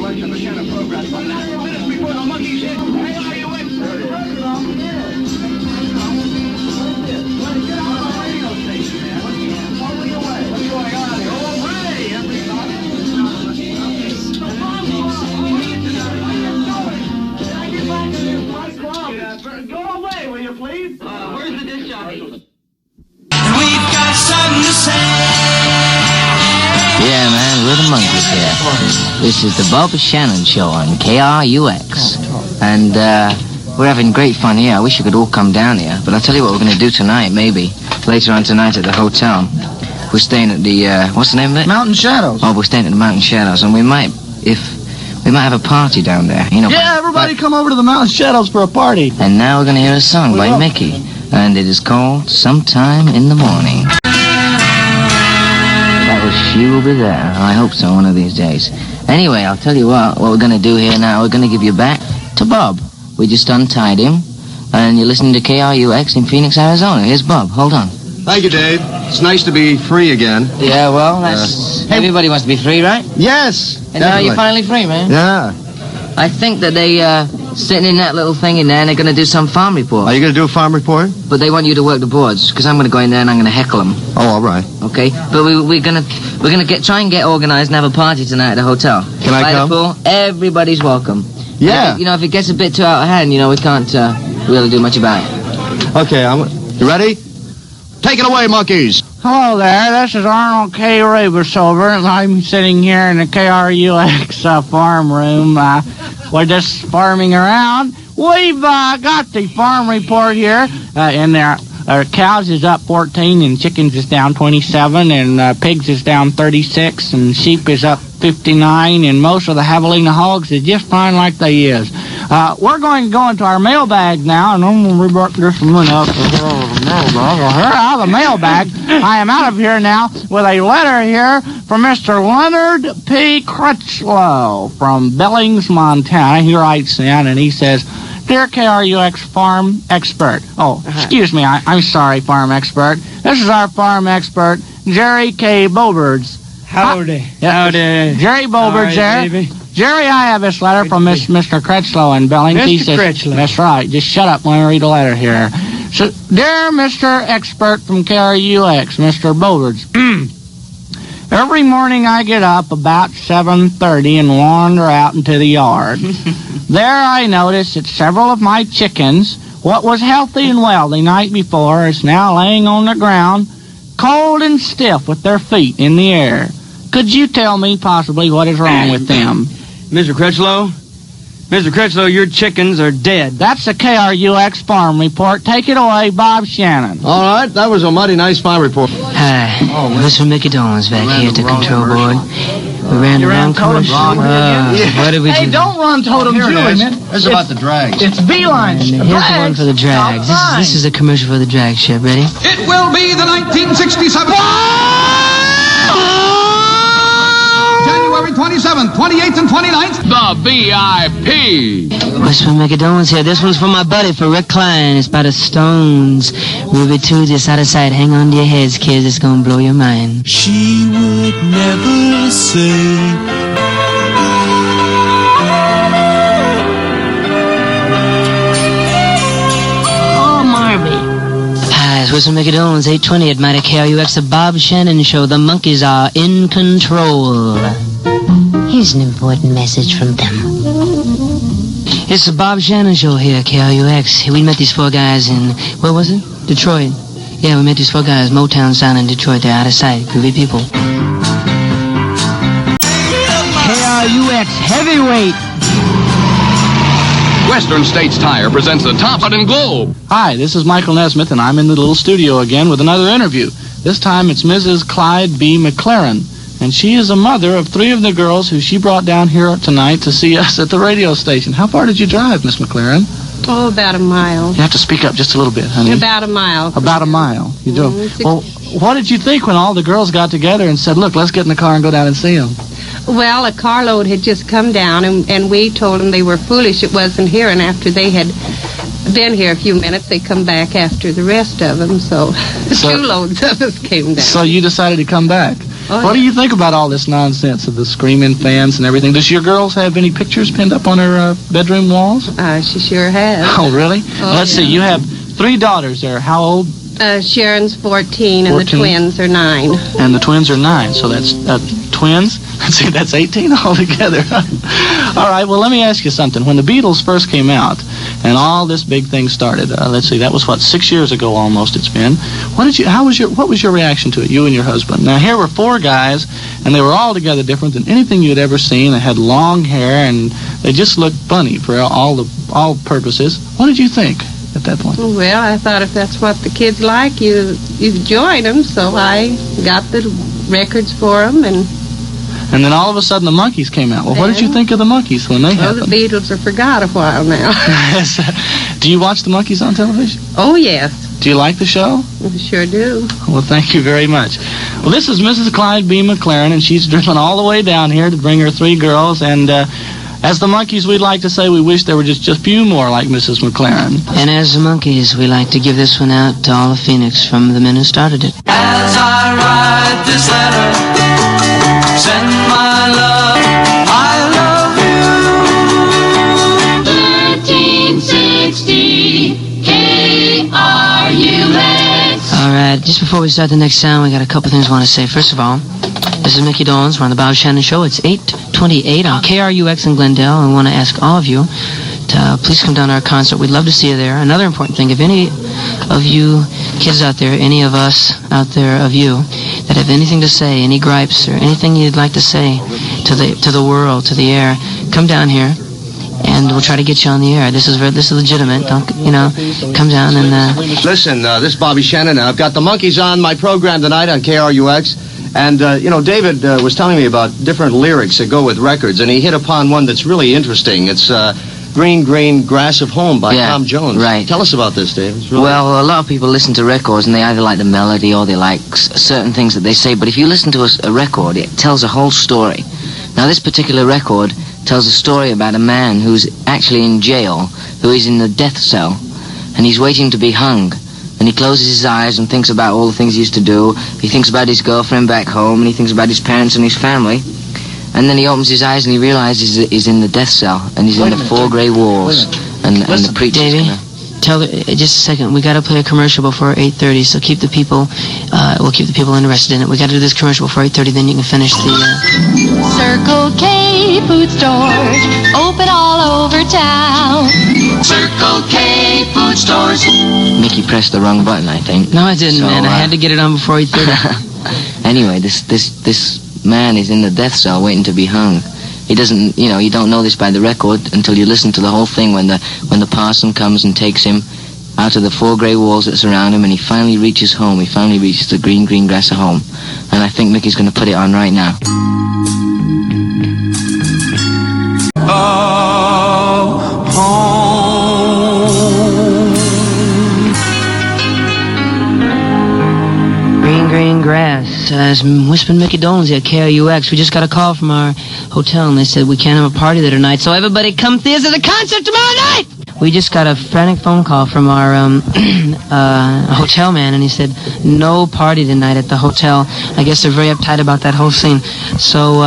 much on the Shannon program. But now 10 minutes before the Monkees hit, KRUX. Get out of the radio station, man. What's going on? What's going on here? Oh, hey, everybody. Go away, will you please? Where's the disc jockey? We've got something to say. Yeah, man, we're the Monkees here. This is the Bob Shannon Show on KRUX. And we're having great fun here. I wish you could all come down here. But I'll tell you what we're going to do tonight, maybe. Later on tonight at the hotel. We're staying at the, what's the name of it? Mountain Shadows. Oh, we're staying at the Mountain Shadows. And we might have a party down there. You know. Yeah, everybody come over to the Mountain Shadows for a party. And now we're going to hear a song by Mickey. And it is called Sometime in the Morning. That was She Will Be There. I hope so one of these days. Anyway, I'll tell you what we're going to do here now. We're going to give you back to Bob. We just untied him. And you're listening to KRUX in Phoenix, Arizona. Here's Bob. Hold on. Thank you, Dave. It's nice to be free again. Yeah, well, that's... everybody wants to be free, right? Yes, And now you're finally free, man. Yeah. I think that they, sitting in that little thing in there, and they're going to do some farm report. Are you going to do a farm report? But they want you to work the boards, because I'm going to go in there and I'm going to heckle them. Oh, all right. Okay? But we're going to try and get organized and have a party tonight at the hotel. Can I come? By the pool, everybody's welcome. Yeah. If it gets a bit too out of hand, we can't really do much about it. Okay, you ready? Take it away, Monkees. Hello there, this is Arnold K. Rubersover, and I'm sitting here in the KRUX farm room. We're just farming around. We've got the farm report here, and our cows is up 14, and chickens is down 27, and pigs is down 36, and sheep is up 59, and most of the javelina hogs is just fine like they is. We're going to go into our mailbag now, and I'm going to read this a minute up. Here out of the mailbag. I am out of here now with a letter here from Mr. Leonard P. Crutchlow from Billings, Montana. He writes in, and he says, Dear KRUX farm expert. Oh, excuse me, I'm sorry, farm expert. This is our farm expert, Jerry K. Boberts. Howdy. Howdy. Jerry Boberts there. Baby. Jerry, I have this letter from Mr. Crutchlow in Billings. Mr. He says, Crutchlow. That's right. Just shut up when I read the letter here. So, dear Mr. Expert from KRUX, Mr. Boberts, every morning I get up about 7:30 and wander out into the yard. There I notice that several of my chickens, what was healthy and well the night before, is now laying on the ground, cold and stiff with their feet in the air. Could you tell me possibly what is wrong with them? Mr. Crutchlow, your chickens are dead. That's the KRUX farm report. Take it away, Bob Shannon. All right, that was a mighty nice farm report. Hi, this is Mickey Dolan's back here at the control board. We ran the wrong commercial. What did we do? Hey, don't run Totem Julie, man. This is about the drags. It's beeline. Here's the one for the drags. This is a commercial for the drag ship. Ready? It will be the 1967... January 27th, 28th, and 29th. The VIP. Whisper McDonald's here. This one's for my buddy, for Rick Klein. It's by the Stones. Ruby 2, just out of sight. Hang on to your heads, kids. It's gonna blow your mind. She would never say. Whistle McDonald's 820 at Mighty KRUX, the Bob Shannon Show. The Monkees are in control. Here's an important message from them. It's the Bob Shannon Show here at KRUX. We met these four guys in, where was it? Detroit. Yeah, we met these four guys, Motown sound in Detroit. They're out of sight. Groovy people. KRUX Heavyweight. Western States Tire presents the Top Button Globe. Hi, this is Michael Nesmith, and I'm in the little studio again with another interview. This time it's Mrs. Clyde B. McLaren, and she is a mother of 3 of the girls who she brought down here tonight to see us at the radio station. How far did you drive, Miss McLaren? Oh, about a mile. You have to speak up just a little bit, honey. About a mile. About a mile. You do. Well, what did you think when all the girls got together and said, look, let's get in the car and go down and see them? Well, a carload had just come down, and we told them they were foolish it wasn't here, and after they had been here a few minutes, they come back after the rest of them, so 2 loads of us came down. So you decided to come back. What do you think about all this nonsense of the screaming fans and everything? Does your girls have any pictures pinned up on her bedroom walls? She sure has. Oh, really? Let's see. You have 3 daughters there. How old? Sharon's 14, and 14? the twins are 9. And the twins are 9, so that's twins? See, that's 18 altogether. All right, well, let me ask you something. When the Beatles first came out and all this big thing started, let's see, that was, 6 years ago almost it's been. What was your reaction to it, you and your husband? Now, here were 4 guys, and they were all together different than anything you'd ever seen. They had long hair, and they just looked funny for all purposes. What did you think at that point? Well, I thought if that's what the kids like, you join them, so I got the records for them, and then all of a sudden the Monkees came out. Well, what did you think of the Monkees when they happened? The Beatles are forgot a while now. Do you watch the Monkees on television? Oh, yes. Do you like the show? I sure do. Well, thank you very much. Well, this is Mrs. Clyde B. McLaren, and she's driven all the way down here to bring her 3 girls, and as the Monkees, we'd like to say we wish there were just a few more like Mrs. McLaren. And as the Monkees, we like to give this one out to all of Phoenix from the men who started it. As I write this letter, send my love, I love you. 1360 KRUX. All right, just before we start the next sound, we got a couple things I want to say. First of all, this is Mickey Dolenz. We're on the Bob Shannon Show. It's 8:28 on KRUX in Glendale. And we want to ask all of you to please come down to our concert. We'd love to see you there. Another important thing, if any of you kids out there, any of us out there of you that have anything to say, any gripes or anything you'd like to say to the world, to the air, come down here. And we'll try to get you on the air. This is legitimate. Don't, come down and... Listen, this is Bobby Shannon. I've got the Monkees on my program tonight on KRUX. And, David was telling me about different lyrics that go with records, and he hit upon one that's really interesting. It's Green, Green Grass of Home by Tom Jones. Right. Tell us about this, Dave. It's really... Well, a lot of people listen to records, and they either like the melody or they like certain things that they say. But if you listen to a record, it tells a whole story. Now, this particular record tells a story about a man who's actually in jail, who is in the death cell, and he's waiting to be hung. And he closes his eyes and thinks about all the things he used to do. He thinks about his girlfriend back home, and he thinks about his parents and his family. And then he opens his eyes and he realizes that he's in the death cell, and he's in the 4 grey walls. And the preacher's gonna... Tell her, just a second, we got to play a commercial before 8:30, so keep the people, we'll keep the people interested in it. We got to do this commercial before 8:30, then you can finish the... Circle K food stores, open all over town. Circle K food stores. Mickey pressed the wrong button, I think. No, I didn't, man. I had to get it on before 8:30. Anyway, this man is in the death cell waiting to be hung. He doesn't, you don't know this by the record until you listen to the whole thing when the parson comes and takes him out of the 4 grey walls that surround him, and he finally reaches home. He finally reaches the green, green grass of home. And I think Mickey's going to put it on right now. Green, green grass. As Whispering Mickey Dolenz at KRUX. We just got a call from our hotel, and they said we can't have a party there tonight, so everybody come see us at the concert tomorrow night! We just got a frantic phone call from our hotel man, and he said no party tonight at the hotel. I guess they're very uptight about that whole scene. So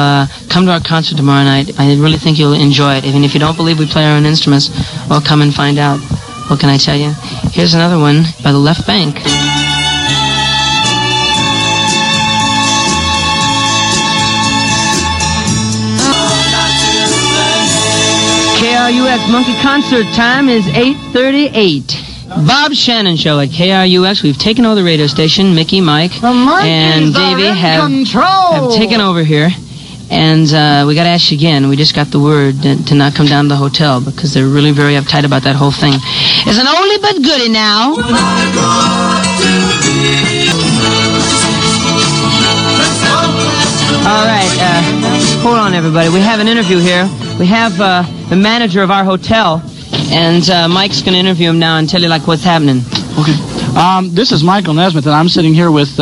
come to our concert tomorrow night. I really think you'll enjoy it. Even if you don't believe we play our own instruments, well, come and find out. What can I tell you? Here's another one by the Left Bank. KRUX Monkey Concert time is 8:38. Bob Shannon Show at KRUX. We've taken over the radio station. Mickey, Mike, and Davey have taken over here. And we got to ask you again. We just got the word to not come down to the hotel because they're really very uptight about that whole thing. It's an oldie but goodie now. All right, hold on, everybody. We have an interview here. We have the manager of our hotel, and Mike's going to interview him now and tell you, what's happening. Okay. This is Michael Nesmith, and I'm sitting here with,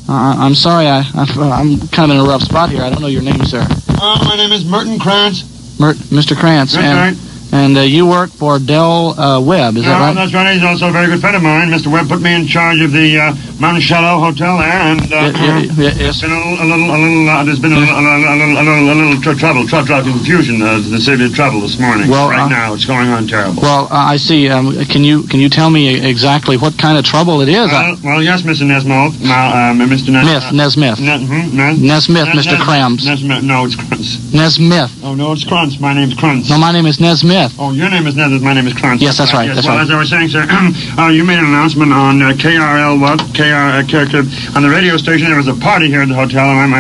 I'm sorry, I'm kind of in a rough spot here. I don't know your name, sir. My name is Merton Krantz. Mr. Krantz. That's right. And you work for Del Webb, is that right? That's right. He's also a very good friend of mine. Mr. Webb put me in charge of the Monticello Hotel there, and yes. There's been a little trouble, confusion. The city of trouble this morning. Well, right now, it's going on terrible. Well, I see. Can you tell me exactly what kind of trouble it is? Well, yes, Mr. Nesmith. Mr. Nesmith. Nesmith, Mr. Krams. Nesmith. No, it's Krantz. Nesmith. Oh, no, it's Krantz. My name's Krantz. No, my name is Nesmith. Oh, your name is Nesmith. My name is Krantz. Yes, that's right. Yes. That's well, right. as I was saying, sir, you made an announcement on on the radio station. There was a party here at the hotel, and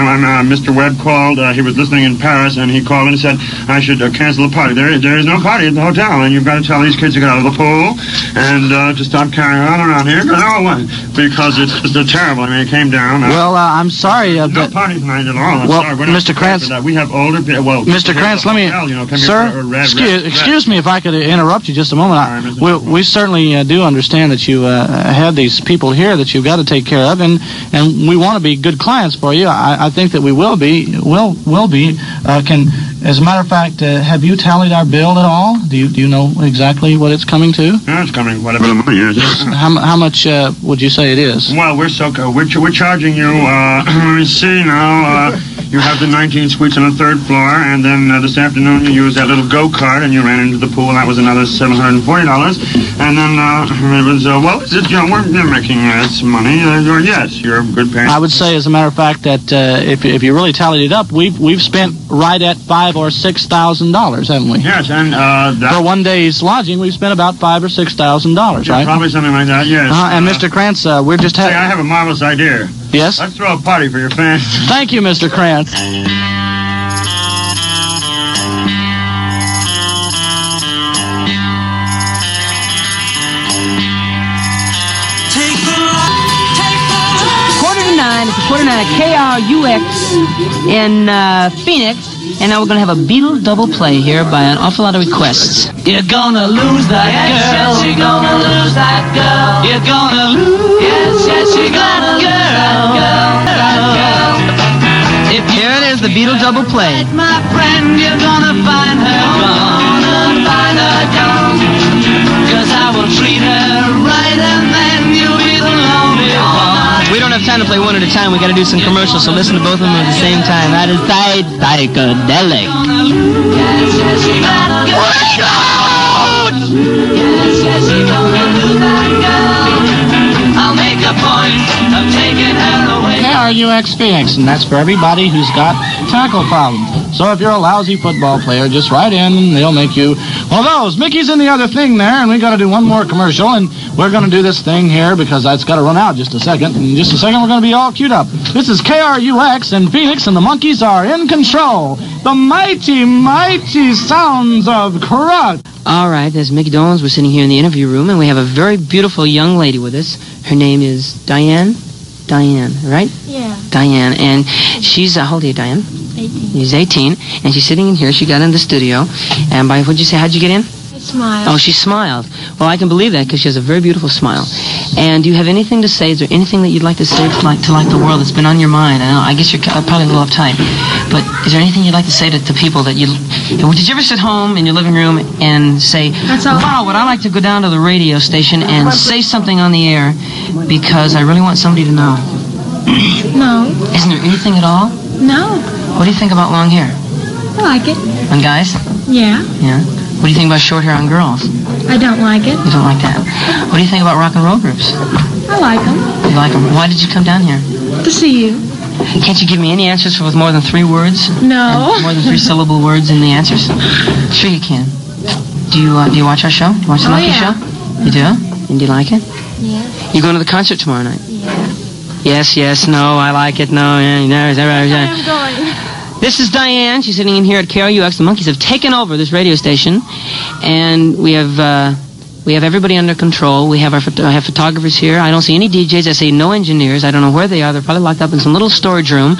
Mr. Webb called. He was listening in Paris, and he called and said I should cancel the party. There is no party at the hotel, and you've got to tell these kids to get out of the pool and to stop carrying on around here. Because it's terrible. I mean, it came down. Well, I'm sorry. No party tonight at all. Well, sorry. We're not Mr. Krantz, we have older people. Well, Mr. Krantz, let me, sir, excuse me if I could interrupt you just a moment. We certainly do understand that you have these people here that you've got to take care of, and we want to be good clients for you. I think that we will be. As a matter of fact, have you tallied our bill at all? Do you know exactly what it's coming to? Yeah, it's coming whatever the money is. How much would you say it is? Well, we're charging you. Let me see now. You have the 19 suites on the 3rd floor, and then this afternoon you used that little go-kart and you ran into the pool, and that was another $740. And then it was we're making some money. Yes, you're a good parent. I would say, as a matter of fact, that if you really tallied it up, we've spent right at $5,000 or $6,000, haven't we? Yes, and for one day's lodging, we've spent about $5,000 or $6,000, right? Probably something like that. Yes. And Mr. Krantz, we're just having. I have a marvelous idea. Yes. Let's throw a party for your fans. Thank you, Mr. Krantz. Quarter to 9 at KRUX in Phoenix, and now we're going to have a Beatle double play here by an awful lot of requests. You're gonna lose that girl. Yes, you're gonna lose that girl. You're gonna lose. Yes, you're gonna lose that girl. Here it is, the Beatle double play. My friend, you're gonna find her gone. Find her gone. 'Cause I will treat her right, and then you'll be the lonely one. We don't have time to play one at a time. We got to do some commercials, so listen to both of them at the same time. That is psychedelic. I'll make a point of taking her away. KRUX Phoenix, and that's for everybody who's got tackle problems. So if you're a lousy football player, just write in and they'll make you one of those. Mickey's in the other thing there, and we got to do one more commercial, and we're going to do this thing here because that's got to run out just a second. In just a second, we're going to be all queued up. This is KRUX in Phoenix, and the Monkees are in control. The mighty, mighty sounds of KRUX. All right, there's Mickey Dolenz. We're sitting here in the interview room, and we have a very beautiful young lady with us. Her name is Diane. Diane, right? Yeah. Diane, and she's, how old are you, Diane? 18. She's 18, and she's sitting in here. She got in the studio, and what'd you say, how'd you get in? I smiled. Oh, she smiled. Well, I can believe that because she has a very beautiful smile. And do you have anything to say? Is there anything that you'd like to say to the world that's been on your mind? I guess you're probably a little uptight, but is there anything you'd like to say to people that did you ever sit home in your living room and say, wow, would I like to go down to the radio station and say something on the air because I really want somebody to know? No. Isn't there anything at all? No. What do you think about long hair? I like it. On guys? Yeah. Yeah. What do you think about short hair on girls? I don't like it. You don't like that. What do you think about rock and roll groups? I like them. You like them. Why did you come down here? To see you. Can't you give me any answers with more than 3 words? No. And more than 3 syllable words in the answers? Sure you can. Do you watch our show? You watch the Monkee show? You do? And do you like it? Yeah. You going to the concert tomorrow night? Yeah. Yes, no, I like it, no, I'm going. This is Diane. She's sitting in here at KRUX. The Monkees have taken over this radio station, and we have everybody under control. I have photographers here. I don't see any DJs. I see no engineers. I don't know where they are. They're probably locked up in some little storage room.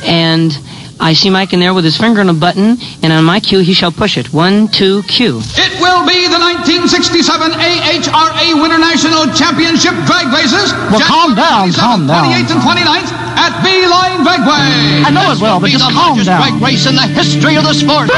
And I see Mike in there with his finger on a button, and on my cue, he shall push it. 1, 2, cue. It will be the 1967 AHRA Winter National Championship drag races. Well, calm down. 28th and 29th at B-Line Dragway. I know it will, but just calm down. Drag race in the history of the sport.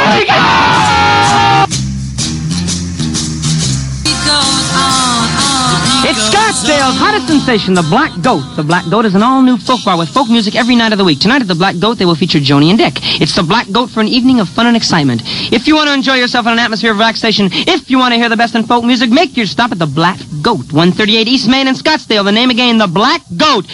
It's Scottsdale's hottest sensation, the Black Goat. The Black Goat is an all-new folk bar with folk music every night of the week. Tonight at the Black Goat, they will feature Joni and Dick. It's the Black Goat for an evening of fun and excitement. If you want to enjoy yourself in an atmosphere of relaxation, if you want to hear the best in folk music, make your stop at the Black Goat, 138 East Main in Scottsdale. The name again, the Black Goat.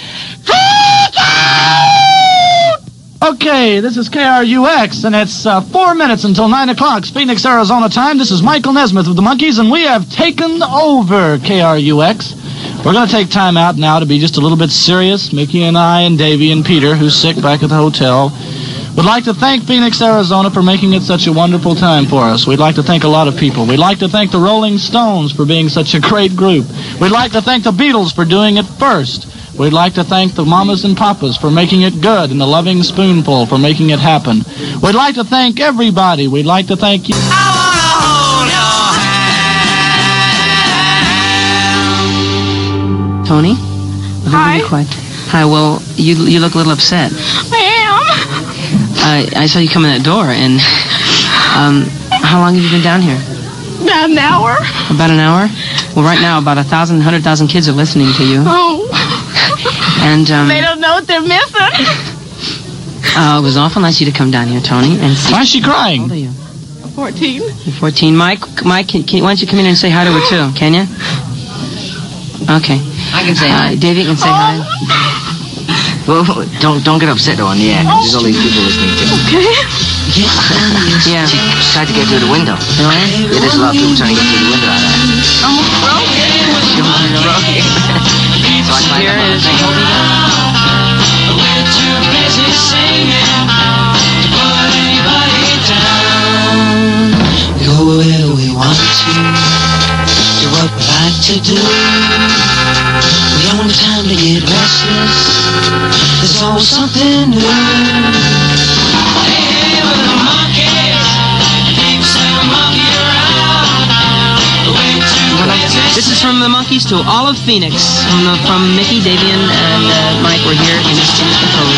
Okay, this is KRUX, and it's 4 minutes until 9 o'clock, Phoenix, Arizona time. This is Michael Nesmith of the Monkees, and we have taken over KRUX. We're going to take time out now to be just a little bit serious. Mickey and I and Davey and Peter, who's sick back at the hotel, would like to thank Phoenix, Arizona for making it such a wonderful time for us. We'd like to thank a lot of people. We'd like to thank the Rolling Stones for being such a great group. We'd like to thank the Beatles for doing it first. We'd like to thank the mamas and papas for making it good and the Loving Spoonful for making it happen. We'd like to thank everybody. We'd like to thank you. Tony? Hi. Hi, well, you look a little upset. I am. I saw you come in that door, and how long have you been down here? About an hour. About an hour? Well, right now, about 100,000 kids are listening to you. Oh. And, They don't know what they're missing. it was awful nice of you to come down here, Tony. And Why is she crying? How old are you? 14. You're 14. Mike, why don't you come in and say hi to her, too? Can you? Okay. I can say hi. Davey can say hi. Well, don't get upset though on the air, 'cause there's all these people listening to you. Okay. Yeah. She tried to get through the window. Really? Yeah, there's a lot of people trying to get through the window out there. Almost broke. She almost broke it. So I climbed up on the thing. We're too busy singing to put anybody down. Go where we want to, do what we like to do. We don't have time to get restless. There's always something new. Hey, we're the Monkees. Keep saying monkey around. We're too busy. This is from the Monkees to all of Phoenix. From Mickey, Davey, and Mike. We're here in East Control.